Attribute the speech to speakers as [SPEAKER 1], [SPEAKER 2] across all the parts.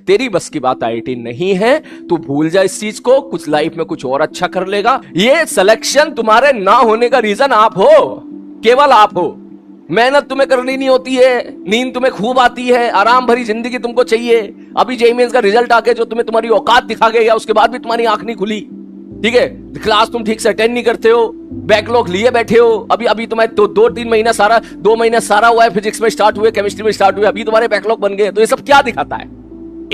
[SPEAKER 1] तेरी बस की बात आईआईटी नहीं है, तू भूल जा इस चीज को, कुछ लाइफ में कुछ और अच्छा कर लेगा। ये सिलेक्शन तुम्हारे ना होने का रीजन आप हो, केवल आप हो। मेहनत तुम्हें करनी नहीं होती है, नींद तुम्हें खूब आती है, आराम भरी जिंदगी तुमको चाहिए। अभी जेईई मेंस का रिजल्ट आके जो तुम्हें तुम्हारी औकात दिखा गया, उसके बाद भी तुम्हारी आंख नहीं खुली, ठीक है। क्लास तुम ठीक से अटेंड नहीं करते हो, बैकलॉग लिए बैठे हो। अभी अभी तुम्हारे दो तीन महीना सारा, 2 महीना सारा हुआ है, फिजिक्स में स्टार्ट हुए, केमिस्ट्री में स्टार्ट हुए, अभी तुम्हारे बैकलॉग बन गए। तो ये सब क्या दिखाता है?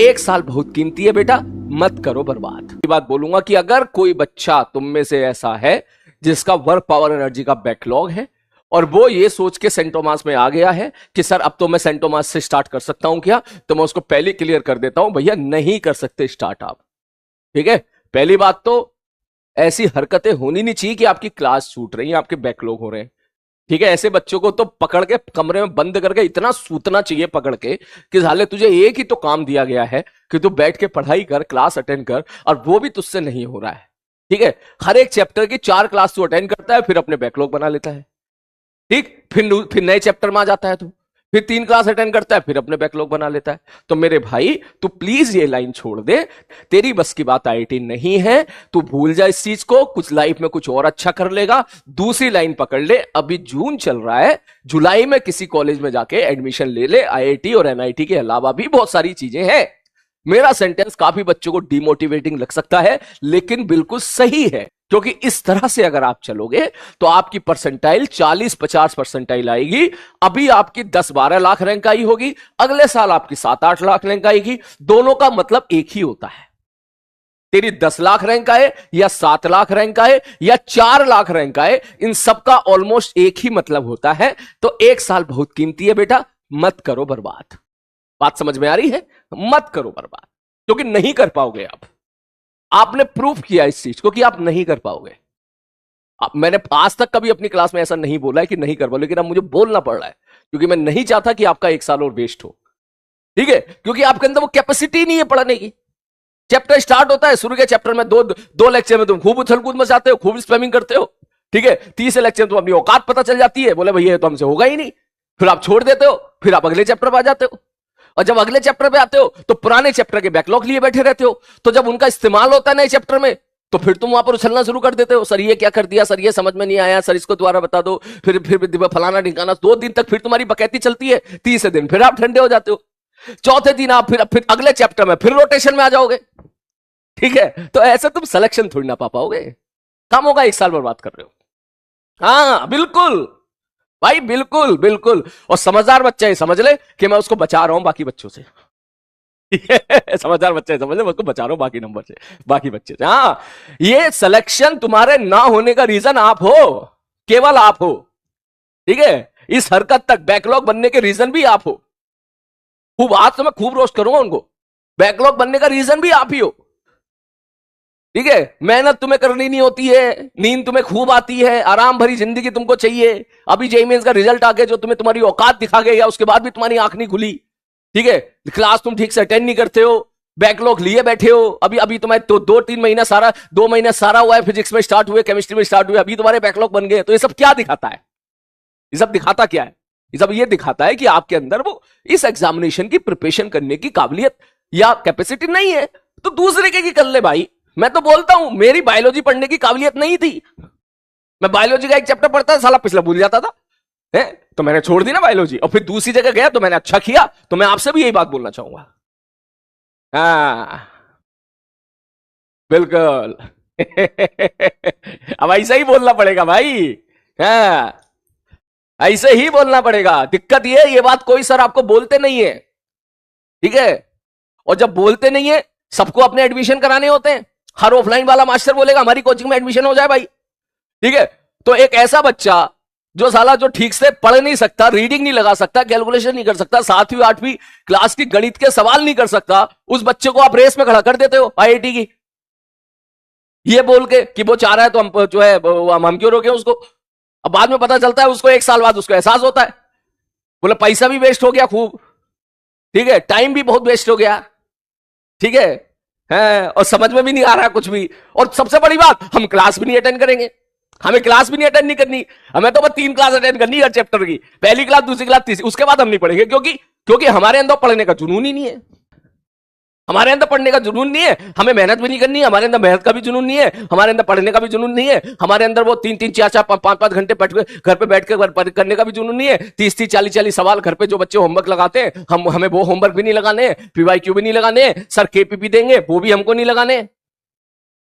[SPEAKER 1] 1 साल बहुत कीमती है बेटा, मत करो बर्बाद। ये बात बोलूंगा कि अगर कोई बच्चा तुम में से ऐसा है जिसका वर्क पावर एनर्जी का बैकलॉग है और वो ये सोच के सेंट थॉमस में आ गया है कि सर अब तो मैं सेंट थॉमस से स्टार्ट कर सकता हूं क्या, तो मैं उसको पहले क्लियर कर देता हूं, भैया नहीं कर सकते स्टार्ट आप, ठीक है। पहली बात तो ऐसी हरकतें होनी नहीं चाहिए कि आपकी क्लास छूट रही है, आपके बैकलॉग हो रहे हैं, ठीक है। ऐसे बच्चों को तो पकड़ के कमरे में बंद करके इतना सूतना चाहिए पकड़ के कि साले तुझे एक ही तो काम दिया गया है कि तू बैठ के पढ़ाई कर, क्लास अटेंड कर, और वो भी तुझसे नहीं हो रहा है, ठीक है। हर एक चैप्टर की 4 क्लास तू अटेंड करता है, फिर अपने बैकलॉग बना लेता है, ठीक। फिर नए चैप्टर में आ जाता है तू, फिर 3 क्लास अटेंड करता है, फिर अपने बैकलॉग बना लेता है। तो मेरे भाई तू प्लीज ये लाइन छोड़ दे, तेरी बस की बात आईआईटी नहीं है, तू भूल जा इस चीज को, कुछ लाइफ में कुछ और अच्छा कर लेगा। दूसरी लाइन पकड़ ले, अभी जून चल रहा है, जुलाई में किसी कॉलेज में जाके एडमिशन ले ले। आईआईटी और एनआईटी के अलावा भी बहुत सारी चीजें हैं। मेरा सेंटेंस काफी बच्चों को डिमोटिवेटिंग लग सकता है, लेकिन बिल्कुल सही है, क्योंकि इस तरह से अगर आप चलोगे तो आपकी परसेंटाइल 40-50 परसेंटाइल आएगी। अभी आपकी 10-12 लाख रैंक आई होगी, अगले साल आपकी 7-8 लाख रैंक आएगी। दोनों का मतलब एक ही होता है, तेरी 10 लाख रैंक आए या 7 लाख रैंक आए या 4 लाख रैंक आए, इन सबका ऑलमोस्ट एक ही मतलब होता है। तो 1 साल बहुत कीमती है बेटा, मत करो बर्बाद। बात समझ में आ रही है? मत करो बर्बाद, क्योंकि नहीं कर पाओगे आप। आपने प्रूफ किया इस चीज को कि आप नहीं कर पाओगे। मैंने आज तक कभी अपनी क्लास में ऐसा नहीं बोला है कि नहीं कर पाओ, लेकिन अब मुझे बोलना पड़ रहा है क्योंकि मैं नहीं चाहता कि आपका 1 साल और वेस्ट हो, ठीक है। क्योंकि आपके अंदर वो कैपेसिटी नहीं है पढ़ने की। चैप्टर स्टार्ट होता है, शुरू के चैप्टर में दो लेक्चर में तुम खूब उछल कूद मचाते हो, खूब स्पैमिंग करते हो, ठीक है। 30 लेक्चर में तुम अपनी औकात पता चल जाती है, बोले भैया तो हमसे होगा ही नहीं, फिर आप छोड़ देते हो, फिर आप अगले चैप्टर पर आ जाते हो, और जब अगले चैप्टर पे आते हो तो पुराने चैप्टर के बैकलॉग लिए बैठे रहते हो। तो जब उनका इस्तेमाल होता है नए चैप्टर में, तो फिर तुम वहां पर उछलना शुरू कर देते हो, सर ये क्या कर दिया, सर ये समझ में नहीं आया, सर इसको दोबारा बता दो, फिर फलाना ढिकाना। 2 दिन तक फिर तुम्हारी बकैती चलती है, तीसरे दिन फिर आप ठंडे हो जाते हो, चौथे दिन आप फिर अगले चैप्टर में फिर रोटेशन में आ जाओगे, ठीक है। तो ऐसे तुम सिलेक्शन थोड़ी ना पा पाओगे, कम होगा 1 साल बर्बाद कर रहे हो। हाँ बिल्कुल भाई, बिल्कुल बिल्कुल। और समझदार बच्चा है समझ ले कि मैं उसको बचा रहा हूं बाकी बच्चों से समझदार बच्चा है समझ ले, मैं उसको बचा रहा हूं बाकी नंबर से, बाकी बच्चे से। हाँ, ये सिलेक्शन तुम्हारे ना होने का रीजन आप हो, केवल आप हो, ठीक है। इस हरकत तक बैकलॉग बनने के रीजन भी आप हो। खूब आज तो मैं खूब रोस्ट करूंगा उनको, बैकलॉग बनने का रीजन भी आप ही हो, ठीक है। मेहनत तुम्हें करनी नहीं होती है, नींद तुम्हें खूब आती है, आराम भरी जिंदगी तुमको चाहिए। अभी जेईई मेंस का रिजल्ट आके जो तुम्हें तुम्हारी औकात दिखा गया, उसके बाद भी तुम्हारी आंख नहीं खुली, ठीक है। क्लास तुम ठीक से अटेंड नहीं करते हो, बैकलॉग लिए बैठे हो। अभी अभी तुम्हारे 2-3 महीना सारा, 2 महीना सारा हुआ है, फिजिक्स में स्टार्ट हुए, केमिस्ट्री में स्टार्ट हुए, अभी तुम्हारे बैकलॉग बन गए। तो ये सब क्या दिखाता है? ये सब दिखाता क्या है? ये सब ये दिखाता है कि आपके अंदर वो इस एग्जामिनेशन की प्रिपरेशन करने की काबिलियत या कैपेसिटी नहीं है। तो दूसरे के कर ले भाई। मैं तो बोलता हूं मेरी बायोलॉजी पढ़ने की काबिलियत नहीं थी, मैं बायोलॉजी का एक चैप्टर पढ़ता था, साला पिछला भूल जाता था, है? तो मैंने छोड़ दी ना बायोलॉजी, और फिर दूसरी जगह गया तो मैंने अच्छा किया। तो मैं आपसे भी यही बात बोलना चाहूंगा। हाँ बिल्कुल अब ऐसा ही बोलना पड़ेगा भाई, हाँ ऐसे ही बोलना पड़ेगा। दिक्कत ये बात कोई सर आपको बोलते नहीं है, ठीक है। और जब बोलते नहीं है, सबको अपने एडमिशन कराने होते हैं। हर ऑफलाइन वाला मास्टर बोलेगा हमारी कोचिंग में एडमिशन हो जाए भाई, ठीक है। तो एक ऐसा बच्चा जो साला जो ठीक से पढ़ नहीं सकता, रीडिंग नहीं लगा सकता, कैलकुलेशन नहीं कर सकता, 7वीं 8वीं क्लास की गणित के सवाल नहीं कर सकता, उस बच्चे को आप रेस में खड़ा कर देते हो आईआईटी की, ये बोल के कि वो चाह रहा है तो हम जो है हम क्यों रोके उसको। अब बाद में पता चलता है उसको 1 साल बाद उसको एहसास होता है, बोले पैसा भी वेस्ट हो गया खूब, ठीक है, टाइम भी बहुत वेस्ट हो गया, ठीक है, और समझ में भी नहीं आ रहा कुछ भी। और सबसे बड़ी बात, हम क्लास भी नहीं अटेंड करेंगे, हमें क्लास भी नहीं अटेंड नहीं करनी, हमें तो बस 3 क्लास अटेंड करनी है चैप्टर की, पहली क्लास, दूसरी क्लास, तीसरी, उसके बाद हम नहीं पढ़ेंगे, क्योंकि हमारे अंदर पढ़ने का जुनून ही नहीं है। हमारे अंदर पढ़ने का जुनून नहीं है, हमें मेहनत भी नहीं करनी है, हमारे अंदर मेहनत का भी जुनून नहीं है, हमारे अंदर पढ़ने का भी जुनून नहीं है, हमारे अंदर वो 3-3 4-4 5-5 घंटे घर पे बैठ कर करने का भी जुनून नहीं है, 30-30 40-40 सवाल घर पे जो बच्चे होमवर्क लगाते हैं, हमें वो होमवर्क भी नहीं लगाने, पीवाईक्यू भी नहीं लगाने, सर केपीपी देंगे वो भी हमको नहीं लगाने,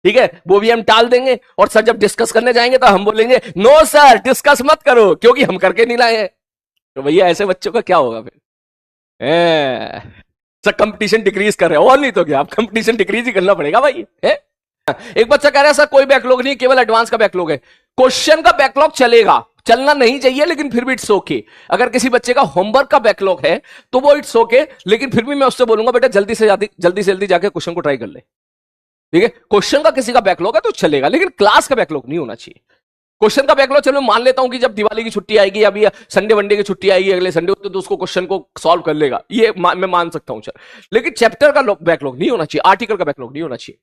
[SPEAKER 1] ठीक है, वो भी हम टाल देंगे। और सर जब डिस्कस करने जाएंगे तो हम बोलेंगे नो सर डिस्कस मत करो क्योंकि हम करके नहीं लाए हैं। तो भैया ऐसे बच्चों का क्या होगा फिर? सर कंपटीशन डिक्रीज कर रहे हो, और नहीं तो क्या, आप कंपटीशन डिक्रीज ही करना पड़ेगा भाई है? एक बच्चा कह रहा है सर कोई बैकलॉग नहीं, केवल एडवांस का बैकलॉग है। क्वेश्चन का बैकलॉग चलेगा, चलना नहीं चाहिए, लेकिन फिर भी इट्स ओके। अगर किसी बच्चे का होमवर्क का बैकलॉग है तो वो इट्स ओके, लेकिन फिर भी मैं उससे बोलूंगा बेटा जल्दी से जल्दी जाके क्वेश्चन को ट्राई कर ले, ठीक है। क्वेश्चन का किसी का बैकलॉग है तो चलेगा, लेकिन क्लास का बैकलॉग नहीं होना चाहिए। क्वेश्चन का बैकलॉग चलो मान लेता हूं कि जब दिवाली की छुट्टी आएगी, अभी संडे वनडे की छुट्टी आएगी अगले संडे, तो उसको क्वेश्चन को सॉल्व कर लेगा, ये मैं मान सकता हूं सर। लेकिन चैप्टर का बैकलॉग नहीं होना चाहिए, आर्टिकल का बैकलॉग नहीं होना चाहिए।